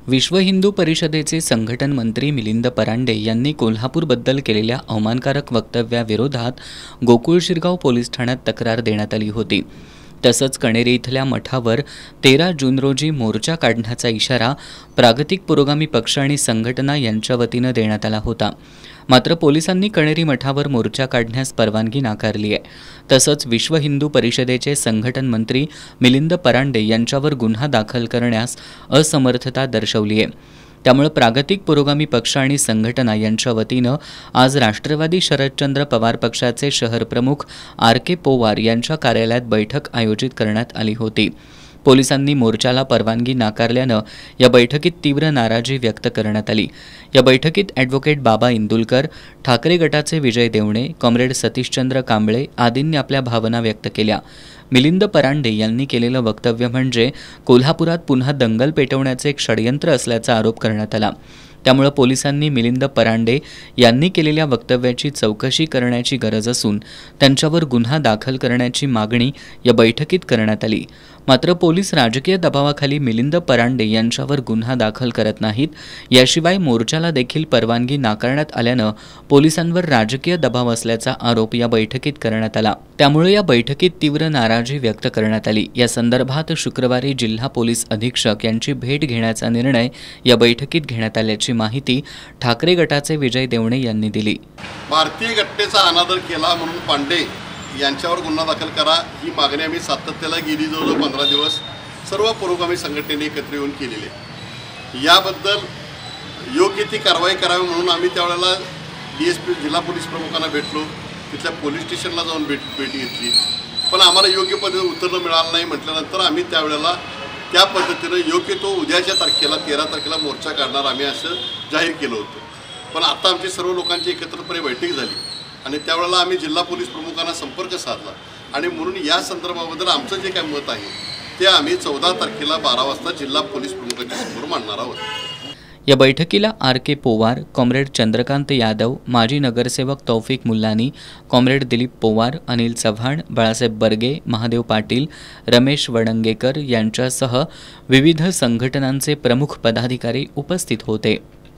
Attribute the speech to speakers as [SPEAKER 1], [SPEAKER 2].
[SPEAKER 1] विश्व हिंदू परिषदेचे संघटन मंत्री मिलिंद परांडे यांनी कोल्हापूरबद्दल केलेल्या अवमानकारक वक्तव्याविरोधात गोकुळ शिरगाव पोलीस ठाण्यात तक्रार देण्यात आली होती। तसंच कणेरी इथल्या मठावर 13 जून रोजी मोर्चा काढण्याचा इशारा प्रागतिक पुरोगामी पक्ष आणि संघटना यांच्या वतीनं देण्यात आला होता। मात्र पोलिसांनी कणेरी मठावर मोर्चा काढण्यास परवानगी नाकारली आहे। तसंच विश्व हिंदू परिषदेचे संघटन मंत्री मिलिंद परांडे यांच्यावर गुन्हा दाखल करण्यास असमर्थता दर्शवली आहे। त्यामुळे प्रागतिक पुरोगामी पक्ष आणि संघटना यांच्या वतीनं आज राष्ट्रवादी शरदचंद्र पवार पक्षाचे शहर प्रमुख RK पोवार यांच्या कार्यालयात बैठक आयोजित करण्यात आली होती। पोलिसांनी मोर्चाला परवानगी नाकारल्यानं या बैठकीत तीव्र नाराजी व्यक्त करण्यात आली। या बैठकीत ॲडव्होकेट बाबा इंदुलकर, ठाकरे गटाचे विजय देवणे, कॉम्रेड सतीशचंद्र कांबळे आदींनी आपल्या भावना व्यक्त केल्या। मिलिंद परांडे यांनी केलेलं वक्तव्य म्हणजे कोल्हापुरात पुन्हा दंगल पेटवण्याचे एक षडयंत्र असल्याचा आरोप करण्यात आला। त्यामुळे पोलिसांनी मिलिंद परांडे यांनी केलेल्या वक्तव्याची चौकशी करण्याची गरज असून त्यांच्यावर गुन्हा दाखल करण्याची मागणी या बैठकीत करण्यात आली। मात्र पोलीस राजकीय दबावाखाली मिलिंद परांडे यांच्यावर गुन्हा दाखल करत नाहीत। याशिवाय मोर्चाला देखील परवानगी नाकारण्यात आल्यानं पोलिसांवर राजकीय दबाव असल्याचा आरोप या बैठकीत करण्यात आला। त्यामुळे या बैठकीत तीव्र नाराजी व्यक्त करण्यात आली। या संदर्भात शुक्रवारी जिल्हा पोलीस अधीक्षक यांची भेट घेण्याचा निर्णय या बैठकीत घेण्यात आल्याची माहिती ठाकरे गटाचे विजय देवणे यांनी दिली।
[SPEAKER 2] भारतीय घटनेचा अनादर केला म्हणून पांडे यांच्यावर गुन्हा दाखल करा ही मागणी आम्ही सातत्याला गेली जवळजवळ 15 दिवस सर्व पुरोगामी संघटनेने एकत्र येऊन केलेली आहे। याबद्दल योग्य ती कारवाई करावी म्हणून आम्ही त्यावेळेला DSP जिल्हा पोलीस प्रमुखांना भेटलो, तिथल्या पोलीस स्टेशनला जाऊन भेट घेतली, पण आम्हाला योग्य पद्धतीने उत्तर मिळालं नाही। म्हटल्यानंतर आम्ही त्यावेळेला त्या पद्धतीनं योग्य तो उद्याच्या तारखेला 13 तारखेला मोर्चा काढणार आम्ही असं जाहीर केलं होतं। पण आता आमची सर्व लोकांची एकत्रपणे बैठक झाली आणि त्यावेळेला आम्ही जिल्हा पोलीस प्रमुखांना संपर्क साधला आणि म्हणून या संदर्भाबद्दल आमचं जे काही मत आहे ते आम्ही 14 तारखेला 12 वाजता जिल्हा पोलीस प्रमुखांच्या समोर मांडणार आहोत।
[SPEAKER 1] या बैठकीला RK पोवार, कॉम्रेड चंद्रकांत यादव, माजी नगरसेवक तौफिक मुल्लानी, कॉम्रेड दिलीप पोवार, अनिल चव्हाण, बाळासाहेब बर्गे, महादेव पाटील, रमेश वडंगेकर यांच्यासह विविध संघटनांचे प्रमुख पदाधिकारी उपस्थित होते।